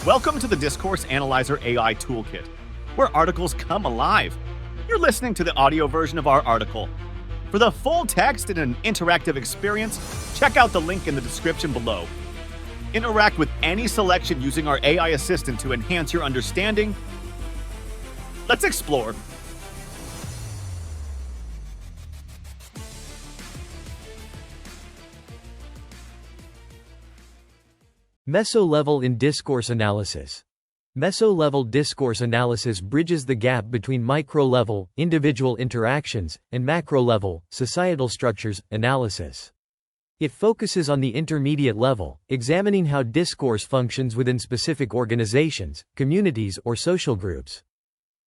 Welcome to the Discourse Analyzer AI Toolkit, where articles come alive. You're listening to the audio version of our article. For the full text and an interactive experience, check out the link in the description below. Interact with any selection using our AI assistant to enhance your understanding. Let's explore. Meso-Level in Discourse Analysis. Meso-Level discourse analysis bridges the gap between micro-level, individual interactions, and macro-level, societal structures, analysis. It focuses on the intermediate level, examining how discourse functions within specific organizations, communities, or social groups.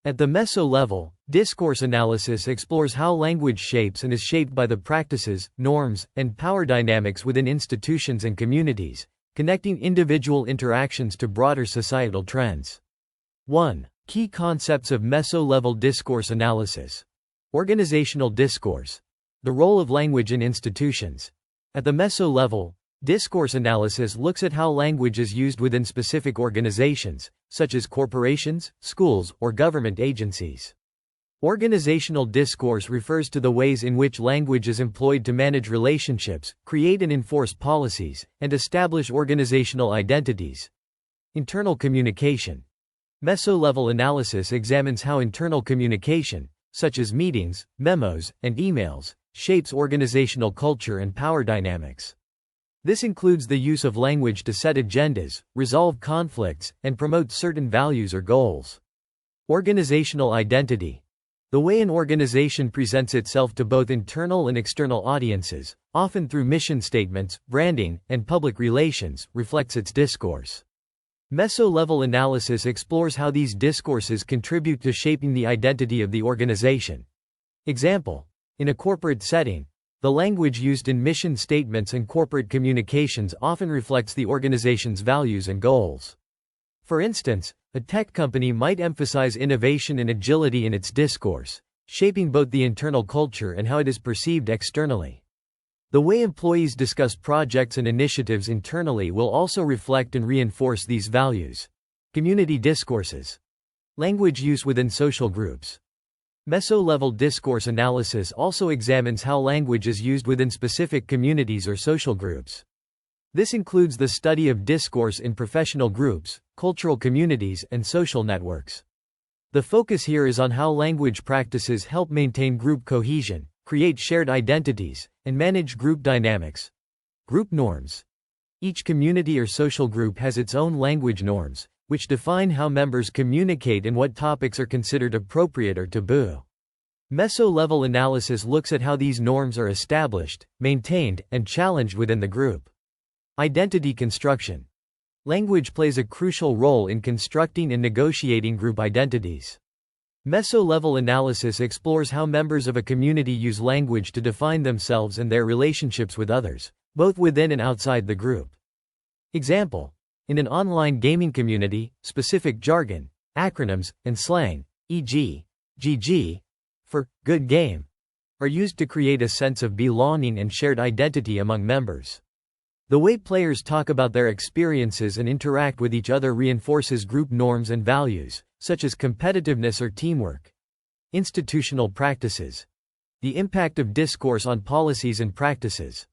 At the meso-level, discourse analysis explores how language shapes and is shaped by the practices, norms, and power dynamics within institutions and communities, connecting individual interactions to broader societal trends. 1. Key concepts of meso-level discourse analysis. Organizational discourse. The role of language in institutions. At the meso-level, discourse analysis looks at how language is used within specific organizations, such as corporations, schools, or government agencies. Organizational discourse refers to the ways in which language is employed to manage relationships, create and enforce policies, and establish organizational identities. Internal communication. Meso-level analysis examines how internal communication, such as meetings, memos, and emails, shapes organizational culture and power dynamics. This includes the use of language to set agendas, resolve conflicts, and promote certain values or goals. Organizational identity. The way an organization presents itself to both internal and external audiences, often through mission statements, branding, and public relations, reflects its discourse. Meso-level analysis explores how these discourses contribute to shaping the identity of the organization. Example: in a corporate setting, the language used in mission statements and corporate communications often reflects the organization's values and goals. For instance, a tech company might emphasize innovation and agility in its discourse, shaping both the internal culture and how it is perceived externally. The way employees discuss projects and initiatives internally will also reflect and reinforce these values. Community discourses. Language use within social groups. Meso-level discourse analysis also examines how language is used within specific communities or social groups. This includes the study of discourse in professional groups, cultural communities, and social networks. The focus here is on how language practices help maintain group cohesion, create shared identities, and manage group dynamics. Group norms. Each community or social group has its own language norms, which define how members communicate and what topics are considered appropriate or taboo. Meso-level analysis looks at how these norms are established, maintained, and challenged within the group. Identity construction. Language plays a crucial role in constructing and negotiating group identities. Meso-level analysis explores how members of a community use language to define themselves and their relationships with others, both within and outside the group. Example: in an online gaming community, specific jargon, acronyms, and slang, e.g., GG, for good game, are used to create a sense of belonging and shared identity among members. The way players talk about their experiences and interact with each other reinforces group norms and values, such as competitiveness or teamwork. Institutional practices. The impact of discourse on policies and practices.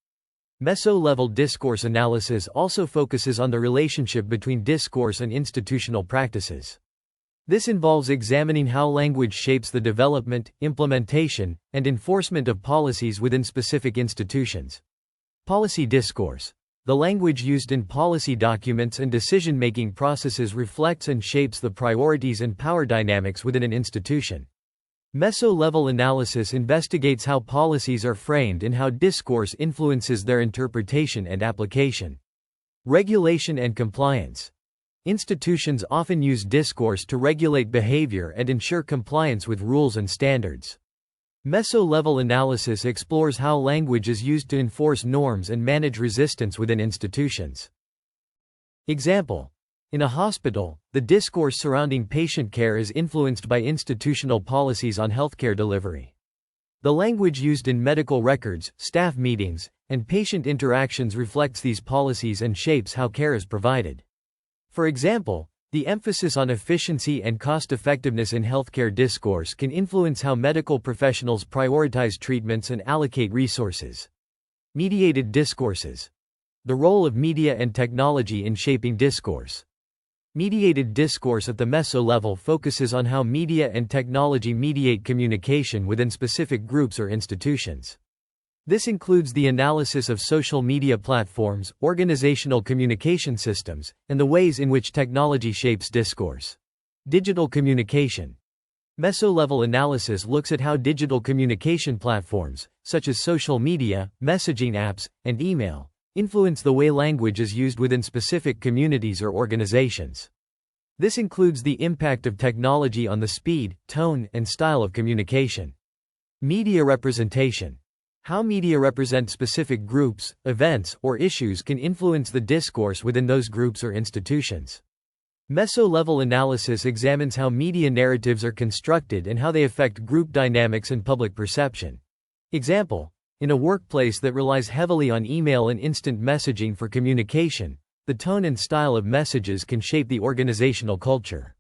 Meso-level discourse analysis also focuses on the relationship between discourse and institutional practices. This involves examining how language shapes the development, implementation, and enforcement of policies within specific institutions. Policy discourse. The language used in policy documents and decision-making processes reflects and shapes the priorities and power dynamics within an institution. Meso-level analysis investigates how policies are framed and how discourse influences their interpretation and application. Regulation and compliance. Institutions often use discourse to regulate behavior and ensure compliance with rules and standards. Meso-level analysis explores how language is used to enforce norms and manage resistance within institutions. Example: in a hospital, the discourse surrounding patient care is influenced by institutional policies on healthcare delivery. The language used in medical records, staff meetings, and patient interactions reflects these policies and shapes how care is provided. For example, The emphasis on efficiency and cost-effectiveness in healthcare discourse can influence how medical professionals prioritize treatments and allocate resources. Mediated discourses. The role of media and technology in shaping discourse. Mediated discourse at the Meso-Level focuses on how media and technology mediate communication within specific groups or institutions. This includes the analysis of social media platforms, organizational communication systems, and the ways in which technology shapes discourse. Digital communication. Meso-Level analysis looks at how digital communication platforms, such as social media, messaging apps, and email, influence the way language is used within specific communities or organizations. This includes the impact of technology on the speed, tone, and style of communication. Media representation. How media represent specific groups, events, or issues can influence the discourse within those groups or institutions. Meso-Level analysis examines how media narratives are constructed and how they affect group dynamics and public perception. Example: in a workplace that relies heavily on email and instant messaging for communication, the tone and style of messages can shape the organizational culture.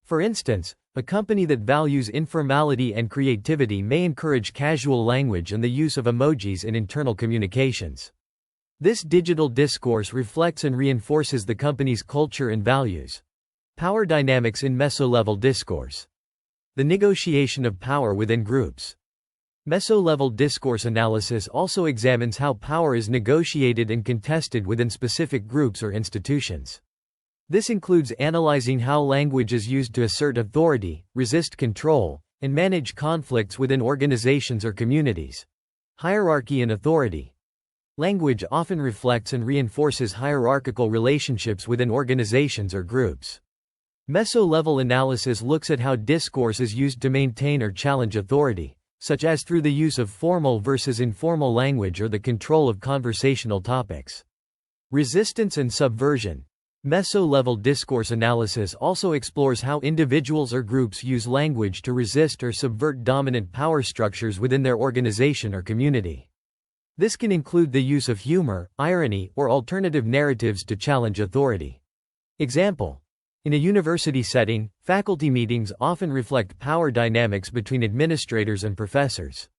For instance, a company that values informality and creativity may encourage casual language and the use of emojis in internal communications. This digital discourse reflects and reinforces the company's culture and values. Power dynamics in Meso-Level discourse. The negotiation of power within groups. Meso-Level discourse analysis also examines how power is negotiated and contested within specific groups or institutions. This includes analyzing how language is used to assert authority, resist control, and manage conflicts within organizations or communities. Hierarchy and authority. Language often reflects and reinforces hierarchical relationships within organizations or groups. Meso-Level analysis looks at how discourse is used to maintain or challenge authority, such as through the use of formal versus informal language or the control of conversational topics. Resistance and subversion. Meso-Level discourse analysis also explores how individuals or groups use language to resist or subvert dominant power structures within their organization or community. This can include the use of humor, irony, or alternative narratives to challenge authority. Example: in a university setting, faculty meetings often reflect power dynamics between administrators and professors.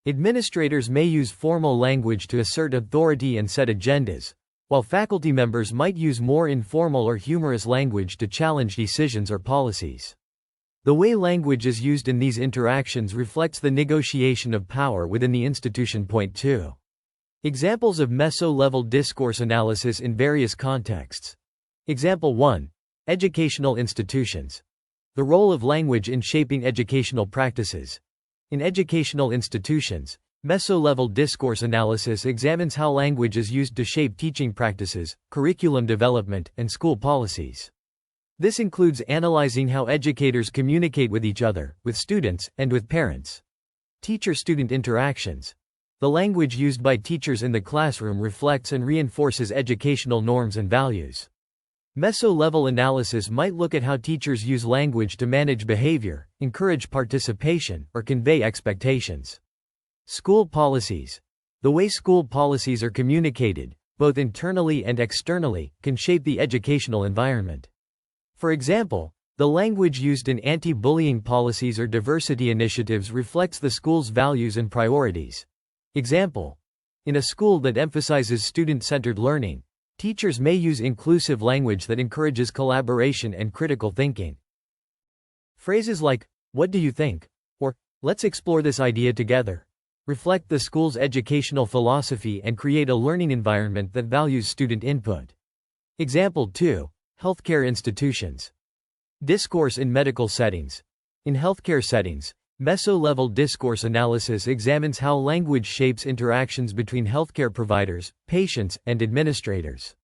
Administrators may use formal language to assert authority and set agendas, while faculty members might use more informal or humorous language to challenge decisions or policies. The way language is used in these interactions reflects the negotiation of power within the institution. Point 2. Examples of Meso-Level discourse analysis in various contexts. Example 1. Educational institutions. The role of language in shaping educational practices. In educational institutions, Meso-Level discourse analysis examines how language is used to shape teaching practices, curriculum development, and school policies. This includes analyzing how educators communicate with each other, with students, and with parents. Teacher-student interactions. The language used by teachers in the classroom reflects and reinforces educational norms and values. Meso-Level analysis might look at how teachers use language to manage behavior, encourage participation, or convey expectations. School policies. The way school policies are communicated, both internally and externally, can shape the educational environment. For example, the language used in anti-bullying policies or diversity initiatives reflects the school's values and priorities. Example: in a school that emphasizes student-centered learning, teachers may use inclusive language that encourages collaboration and critical thinking. Phrases like, "What do you think?" or "Let's explore this idea together," reflect the school's educational philosophy and create a learning environment that values student input. Example 2. Healthcare institutions. Discourse in medical settings. In healthcare settings, Meso-Level discourse analysis examines how language shapes interactions between healthcare providers, patients, and administrators.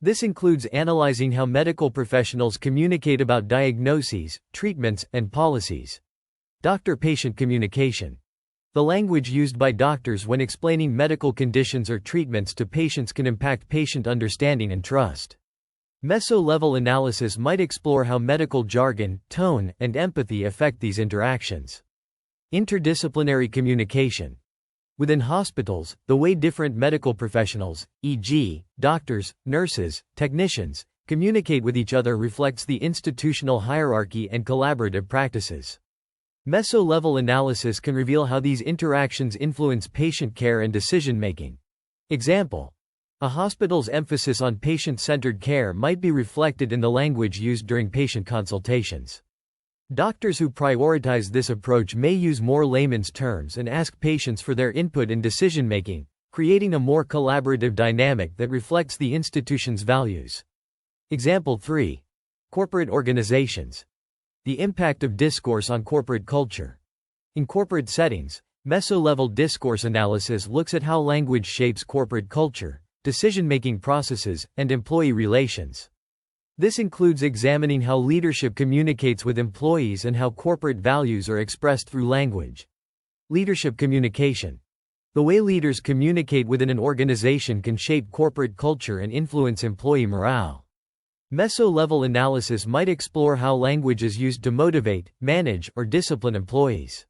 This includes analyzing how medical professionals communicate about diagnoses, treatments, and policies. Doctor-patient communication. The language used by doctors when explaining medical conditions or treatments to patients can impact patient understanding and trust. Meso-Level analysis might explore how medical jargon, tone, and empathy affect these interactions. Interdisciplinary communication. Within hospitals, the way different medical professionals, e.g., doctors, nurses, technicians, communicate with each other reflects the institutional hierarchy and collaborative practices. Meso-level analysis can reveal how these interactions influence patient care and decision-making. Example: a hospital's emphasis on patient-centered care might be reflected in the language used during patient consultations. Doctors who prioritize this approach may use more layman's terms and ask patients for their input in decision-making, creating a more collaborative dynamic that reflects the institution's values. Example 3. Corporate organizations. The impact of discourse on corporate culture. In corporate settings, Meso-level discourse analysis looks at how language shapes corporate culture, decision-making processes, and employee relations. This includes examining how leadership communicates with employees and how corporate values are expressed through language. Leadership communication. The way leaders communicate within an organization can shape corporate culture and influence employee morale. Meso-level analysis might explore how language is used to motivate, manage, or discipline employees.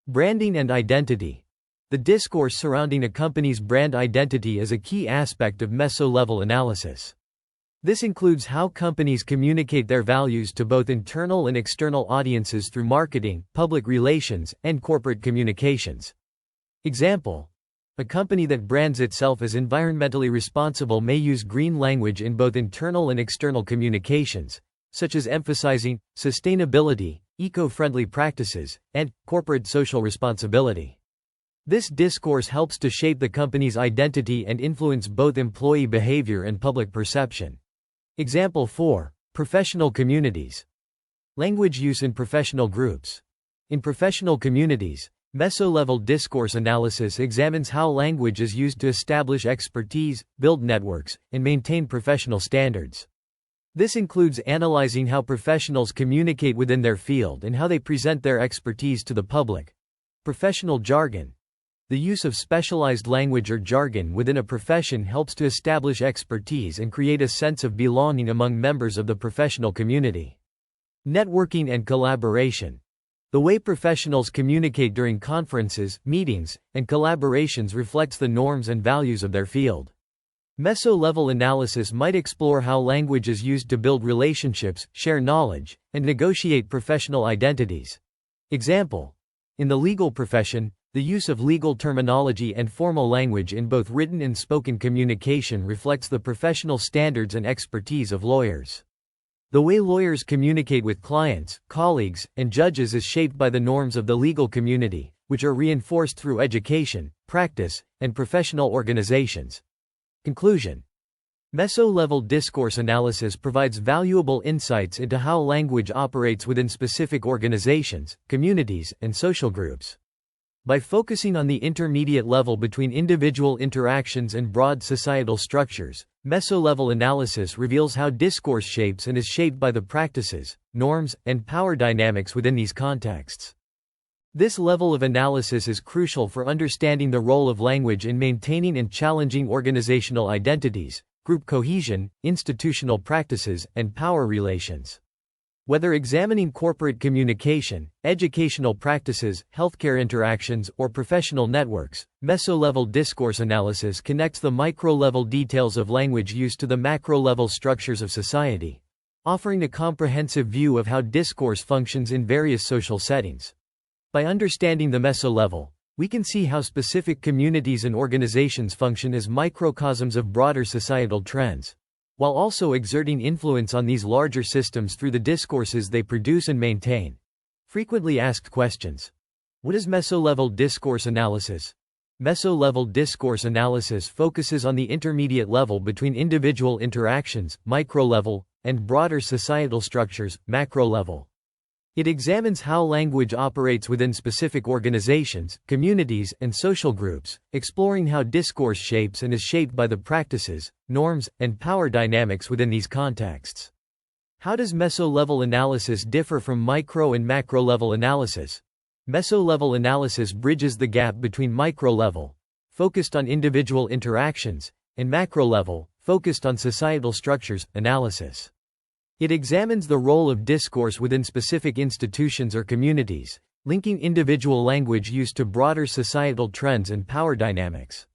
Branding and identity. The discourse surrounding a company's brand identity is a key aspect of Meso-level analysis. This includes how companies communicate their values to both internal and external audiences through marketing, public relations, and corporate communications. Example: a company that brands itself as environmentally responsible may use green language in both internal and external communications, such as emphasizing sustainability, eco-friendly practices, and corporate social responsibility. This discourse helps to shape the company's identity and influence both employee behavior and public perception. Example 4. Professional communities. Language use in professional groups. In professional communities, Meso-level discourse analysis examines how language is used to establish expertise, build networks, and maintain professional standards. This includes analyzing how professionals communicate within their field and how they present their expertise to the public. Professional jargon. The use of specialized language or jargon within a profession helps to establish expertise and create a sense of belonging among members of the professional community. Networking and collaboration. The way professionals communicate during conferences, meetings, and collaborations reflects the norms and values of their field. Meso-level analysis might explore how language is used to build relationships, share knowledge, and negotiate professional identities. Example: in the legal profession, the use of legal terminology and formal language in both written and spoken communication reflects the professional standards and expertise of lawyers. The way lawyers communicate with clients, colleagues, and judges is shaped by the norms of the legal community, which are reinforced through education, practice, and professional organizations. Conclusion: Meso-level discourse analysis provides valuable insights into how language operates within specific organizations, communities, and social groups. By focusing on the intermediate level between individual interactions and broad societal structures, Meso-level analysis reveals how discourse shapes and is shaped by the practices, norms, and power dynamics within these contexts. This level of analysis is crucial for understanding the role of language in maintaining and challenging organizational identities, group cohesion, institutional practices, and power relations. Whether examining corporate communication, educational practices, healthcare interactions, or professional networks, Meso-level discourse analysis connects the micro-level details of language use to the macro-level structures of society, offering a comprehensive view of how discourse functions in various social settings. By understanding the Meso-level, we can see how specific communities and organizations function as microcosms of broader societal trends, while also exerting influence on these larger systems through the discourses they produce and maintain. Frequently asked questions. What is Meso-level discourse analysis? Meso-level discourse analysis focuses on the intermediate level between individual interactions, micro-level, and broader societal structures, macro-level. It examines how language operates within specific organizations, communities, and social groups, exploring how discourse shapes and is shaped by the practices, norms, and power dynamics within these contexts. How does Meso-level analysis differ from micro and macro-level analysis? Meso-level analysis bridges the gap between micro-level, focused on individual interactions, and macro-level, focused on societal structures, analysis. It examines the role of discourse within specific institutions or communities, linking individual language use to broader societal trends and power dynamics.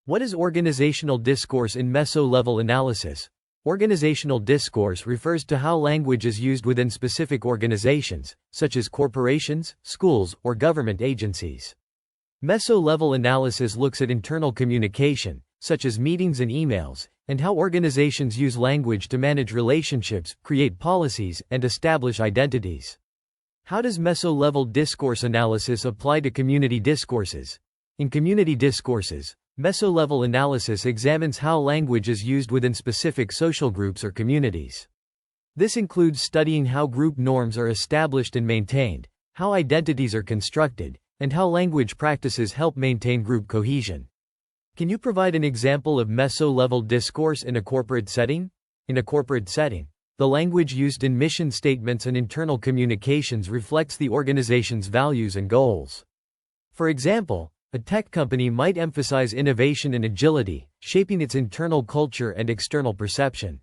What is organizational discourse in Meso-level analysis? Organizational discourse refers to how language is used within specific organizations, such as corporations, schools, or government agencies. Meso-level analysis looks at internal communication, such as meetings and emails, and how organizations use language to manage relationships, create policies, and establish identities. How does meso-level discourse analysis apply to community discourses? In community discourses, meso-level analysis examines how language is used within specific social groups or communities. This includes studying how group norms are established and maintained, how identities are constructed, and how language practices help maintain group cohesion. Can you provide an example of meso-level discourse in a corporate setting? In a corporate setting, the language used in mission statements and internal communications reflects the organization's values and goals. For example, a tech company might emphasize innovation and agility, shaping its internal culture and external perception.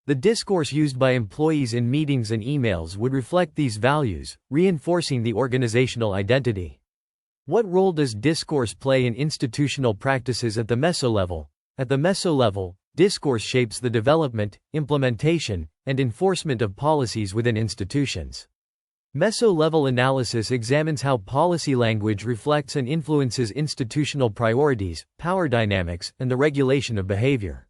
The discourse used by employees in meetings and emails would reflect these values, reinforcing the organizational identity. What role does discourse play in institutional practices at the meso-level? At the meso-level, discourse shapes the development, implementation, and enforcement of policies within institutions. Meso-level analysis examines how policy language reflects and influences institutional priorities, power dynamics, and the regulation of behavior.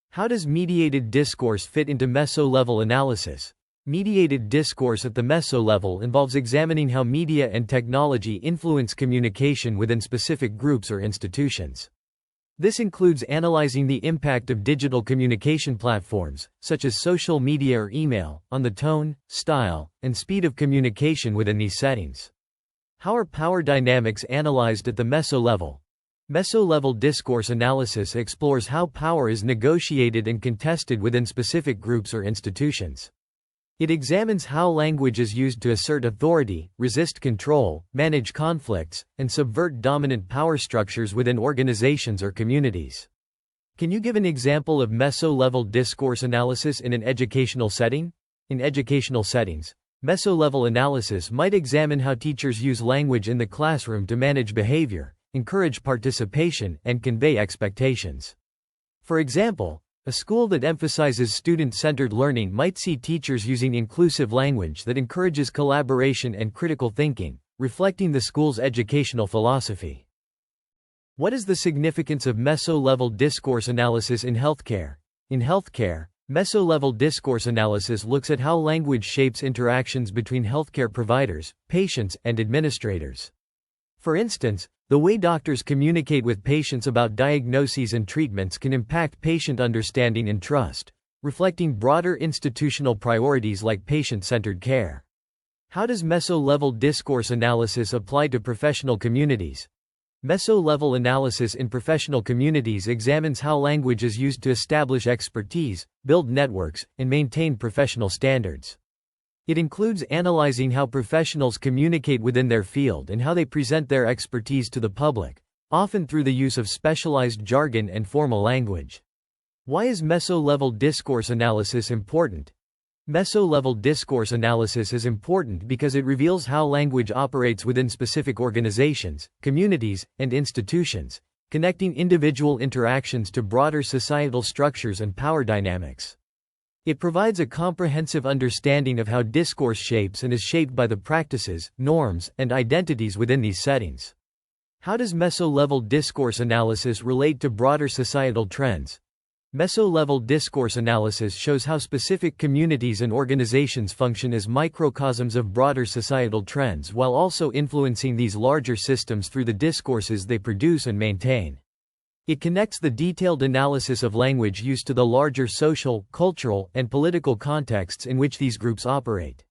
How does mediated discourse fit into meso-level analysis? Mediated discourse at the meso-level involves examining how media and technology influence communication within specific groups or institutions. This includes analyzing the impact of digital communication platforms, such as social media or email, on the tone, style, and speed of communication within these settings. How are power dynamics analyzed at the meso-level? Meso-level discourse analysis explores how power is negotiated and contested within specific groups or institutions. It examines how language is used to assert authority, resist control, manage conflicts, and subvert dominant power structures within organizations or communities. Can you give an example of meso-level discourse analysis in an educational setting? In educational settings, meso-level analysis might examine how teachers use language in the classroom to manage behavior, encourage participation, and convey expectations. For example, a school that emphasizes student-centered learning might see teachers using inclusive language that encourages collaboration and critical thinking, reflecting the school's educational philosophy. What is the significance of meso-level discourse analysis in healthcare? In healthcare, meso-level discourse analysis looks at how language shapes interactions between healthcare providers, patients, and administrators. For instance, the way doctors communicate with patients about diagnoses and treatments can impact patient understanding and trust, reflecting broader institutional priorities like patient-centered care. How does meso-level discourse analysis apply to professional communities? Meso-level analysis in professional communities examines how language is used to establish expertise, build networks, and maintain professional standards. It includes analyzing how professionals communicate within their field and how they present their expertise to the public, often through the use of specialized jargon and formal language. Why is meso-level discourse analysis important? Meso-level discourse analysis is important because it reveals how language operates within specific organizations, communities, and institutions, connecting individual interactions to broader societal structures and power dynamics. It provides a comprehensive understanding of how discourse shapes and is shaped by the practices, norms, and identities within these settings. How does meso-level discourse analysis relate to broader societal trends? Meso-level discourse analysis shows how specific communities and organizations function as microcosms of broader societal trends while also influencing these larger systems through the discourses they produce and maintain. It connects the detailed analysis of language used to the larger social, cultural, and political contexts in which these groups operate.